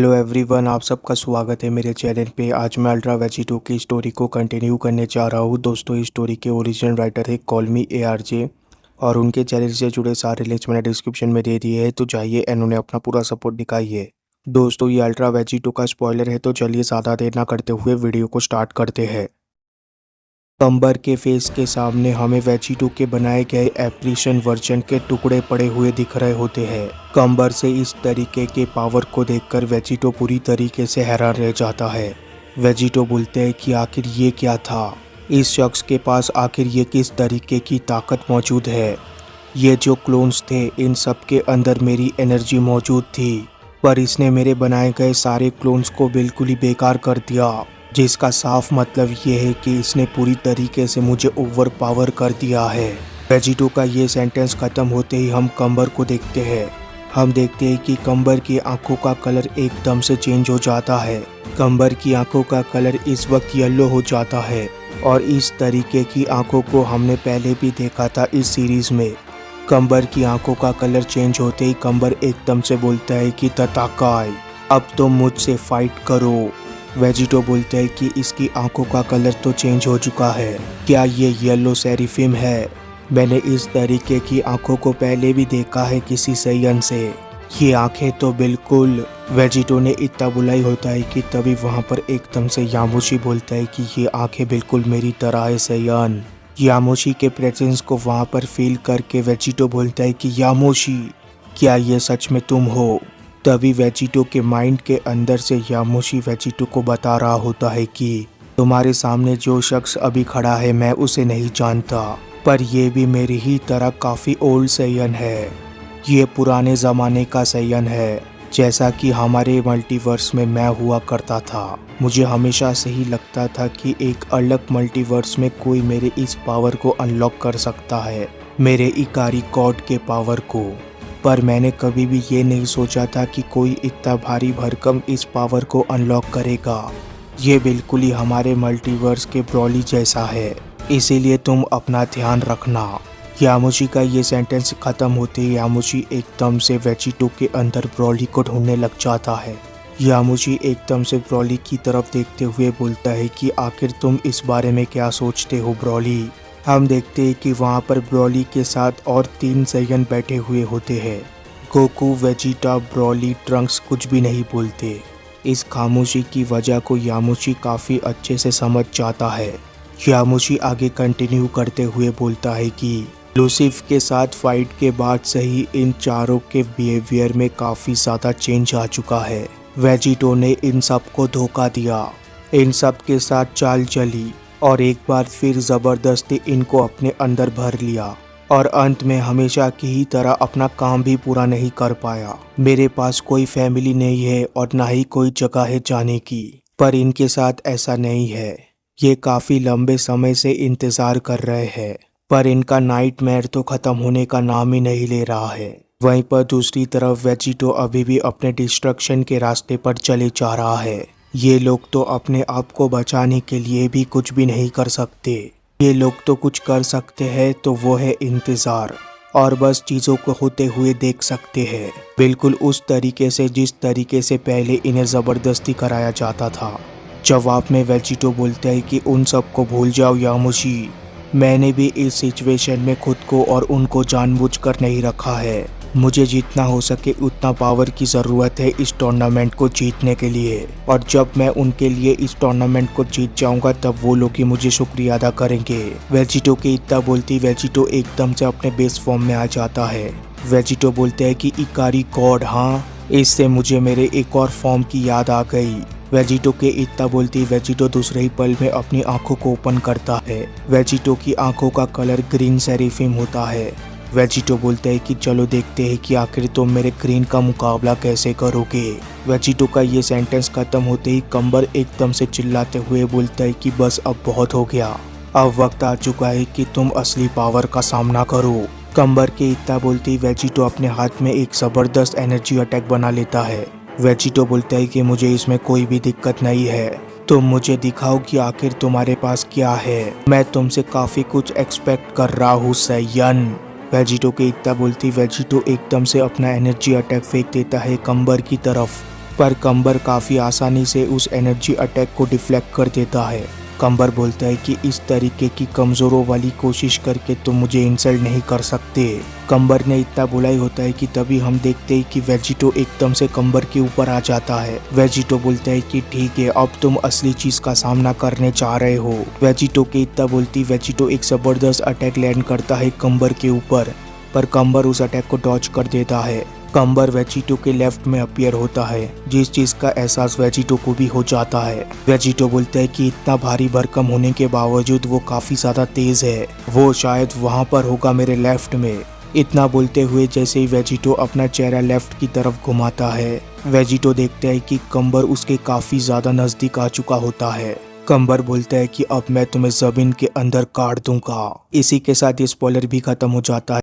Hello everyone, आप सबका स्वागत है मेरे चैनल पे। आज मैं अल्ट्रा वेजिटो की स्टोरी को कंटिन्यू करने जा रहा हूँ। दोस्तों, इस स्टोरी के ओरिजिनल राइटर है कॉल मी ARJ और उनके चैनल से जुड़े सारे लिंक्स मैंने डिस्क्रिप्शन में दे दिए हैं, तो जाइए इन्होंने अपना पूरा सपोर्ट दिखाइए। दोस्तों, ये अल्ट्रा वेजिटो का स्पॉइलर है, तो चलिए ज़्यादा देर ना करते हुए वीडियो को स्टार्ट करते हैं। कंबर के फेस के सामने हमें वेजिटो के बनाए गए एप्रिशन वर्जन के टुकड़े पड़े हुए दिख रहे होते हैं। कंबर से इस तरीके के पावर को देखकर वेजिटो पूरी तरीके से हैरान रह जाता है। वेजिटो बोलते हैं कि आखिर ये क्या था, इस शख्स के पास आखिर ये किस तरीके की ताकत मौजूद है। ये जो क्लोन्स थे, इन सब के अंदर मेरी एनर्जी मौजूद थी, पर इसने मेरे बनाए गए सारे क्लोन्स को बिल्कुल ही बेकार कर दिया, जिसका साफ मतलब ये है कि इसने पूरी तरीके से मुझे ओवर पावर कर दिया है। वेजिटो का ये सेंटेंस खत्म होते ही हम कंबर को देखते हैं। हम देखते हैं कि कंबर की आंखों का कलर एकदम से चेंज हो जाता है। कंबर की आंखों का कलर इस वक्त येलो हो जाता है और इस तरीके की आंखों को हमने पहले भी देखा था इस सीरीज में। कंबर की आंखों का कलर चेंज होते ही कंबर एकदम से बोलता है कि तताकाई, अब तो मुझसे फाइट करो। वेजिटो बोलते हैं कि इसकी आंखों का कलर तो चेंज हो चुका है, क्या ये येलो सेरिफिम है? मैंने इस तरीके की आंखों को पहले भी देखा है किसी सैयन से। ये आंखें तो बिल्कुल। वेजिटो ने इतना बुलाई होता है कि तभी वहाँ पर एकदम से यामोशी बोलता है कि ये आंखें बिल्कुल मेरी तरह है सैयन। यामोशी के प्रेजेंस को वहाँ पर फील करके वेजिटो बोलता है कि यामोशी, क्या ये सच में तुम हो? तभी वेजिटो के माइंड के अंदर से यामोशी वेजिटो को बता रहा होता है कि तुम्हारे सामने जो शख्स अभी खड़ा है मैं उसे नहीं जानता, पर यह भी मेरी ही तरह काफ़ी ओल्ड सैयन है। ये पुराने ज़माने का सैयन है, जैसा कि हमारे मल्टीवर्स में मैं हुआ करता था। मुझे हमेशा से ही लगता था कि एक अलग मल्टीवर्स में कोई मेरे इस पावर को अनलॉक कर सकता है, मेरे इकारी गॉड के पावर को, पर मैंने कभी भी ये नहीं सोचा था कि कोई इतना भारी भरकम इस पावर को अनलॉक करेगा। ये बिल्कुल ही हमारे मल्टीवर्स के ब्रॉली जैसा है, इसीलिए तुम अपना ध्यान रखना। यामोशी का ये सेंटेंस खत्म होते ही यामोशी एकदम से वेजिटो के अंदर ब्रॉली को ढूंढने लग जाता है। यामोशी एकदम से ब्रॉली की तरफ देखते हुए बोलता है कि आखिर तुम इस बारे में क्या सोचते हो ब्रॉली? हम देखते हैं कि वहाँ पर ब्रॉली के साथ और 3 सैयन बैठे हुए होते हैं। गोकू, वेजिटा, ब्रॉली, ट्रंक्स कुछ भी नहीं बोलते। इस खामोशी की वजह को यामोशी काफ़ी अच्छे से समझ जाता है। यामोशी आगे कंटिन्यू करते हुए बोलता है कि लूसिफ के साथ फाइट के बाद से ही इन चारों के बिहेवियर में काफ़ी ज़्यादा चेंज आ चुका है। वेजिटो ने इन सब को धोखा दिया, इन सब के साथ चाल चली और एक बार फिर ज़बरदस्ती इनको अपने अंदर भर लिया और अंत में हमेशा की ही तरह अपना काम भी पूरा नहीं कर पाया। मेरे पास कोई फैमिली नहीं है और ना ही कोई जगह है जाने की, पर इनके साथ ऐसा नहीं है। ये काफ़ी लंबे समय से इंतज़ार कर रहे हैं, पर इनका नाइटमेयर तो ख़त्म होने का नाम ही नहीं ले रहा है। वहीं पर दूसरी तरफ वेजिटो अभी भी अपने डिस्ट्रक्शन के रास्ते पर चले जा रहा है। ये लोग तो अपने आप को बचाने के लिए भी कुछ भी नहीं कर सकते। ये लोग तो कुछ कर सकते हैं तो वो है इंतज़ार, और बस चीज़ों को होते हुए देख सकते हैं, बिल्कुल उस तरीके से जिस तरीके से पहले इन्हें ज़बरदस्ती कराया जाता था। जवाब में वेजिटो बोलते हैं कि उन सबको भूल जाओ यामोशी, मैंने भी इस सिचुएशन में खुद को और उनको जानबूझकर नहीं रखा है। मुझे जितना हो सके उतना पावर की ज़रूरत है इस टूर्नामेंट को जीतने के लिए, और जब मैं उनके लिए इस टूर्नामेंट को जीत जाऊंगा तब वो लोग ही मुझे शुक्रिया अदा करेंगे। वेजिटो के इतना बोलती वेजिटो एकदम से अपने बेस फॉर्म में आ जाता है। वेजिटो बोलते हैं कि इकारी गॉड, हाँ, इससे मुझे मेरे एक और फॉर्म की याद आ गई। वेजिटो के इतना बोलती वेजिटो दूसरे ही पल में अपनी आंखों को ओपन करता है। वेजिटो की आंखों का कलर ग्रीन सेरिफिम होता है। वेजिटो बोलते हैं कि चलो देखते हैं कि आखिर तुम मेरे ग्रीन का मुकाबला कैसे करोगे। वेजिटो का ये सेंटेंस खत्म होते ही कंबर एकदम से चिल्लाते हुए बोलता है कि बस अब बहुत हो गया, अब वक्त आ चुका है कि तुम असली पावर का सामना करो। कंबर के इतना बोलते ही वेजिटो अपने हाथ में एक ज़बरदस्त एनर्जी अटैक बना लेता है। वेजिटो बोलता है कि मुझे इसमें कोई भी दिक्कत नहीं है, तुम मुझे दिखाओ कि आखिर तुम्हारे पास क्या है। मैं तुमसे काफ़ी कुछ एक्सपेक्ट कर रहा हूँ सैयन। वेजिटो के इतना बोलती वेजिटो एकदम से अपना एनर्जी अटैक फेंक देता है कंबर की तरफ। पर कंबर काफ़ी आसानी से उस एनर्जी अटैक को डिफ्लेक्ट कर देता है। कंबर बोलता है कि इस तरीके की कमज़ोरों वाली कोशिश करके तुम मुझे इंसल्ट नहीं कर सकते। कंबर ने इतना बोला ही होता है कि तभी हम देखते हैं कि वेजिटो एकदम से कंबर के ऊपर आ जाता है। वेजिटो बोलता है कि ठीक है, अब तुम असली चीज़ का सामना करने जा रहे हो। वेजिटो के इतना बोलती वेजिटो एक ज़बरदस्त अटैक लैंड करता है कंबर के ऊपर, पर कंबर उस अटैक को डॉज कर देता है। कंबर वेजिटो के लेफ्ट में अपीयर होता है, जिस चीज का एहसास वेजिटो को भी हो जाता है। वेजिटो बोलता है कि इतना भारी भरकम होने के बावजूद वो काफी ज्यादा तेज है, वो शायद वहां पर होगा मेरे लेफ्ट में। इतना बोलते हुए जैसे ही वेजिटो अपना चेहरा लेफ्ट की तरफ घुमाता है, वेजिटो देखता है कि कंबर उसके काफी ज्यादा नजदीक आ चुका होता है। कंबर बोलता है कि अब मैं तुम्हें जमीन के अंदर काट दूंगा। इसी के साथ ये स्पॉइलर भी खत्म हो जाता है।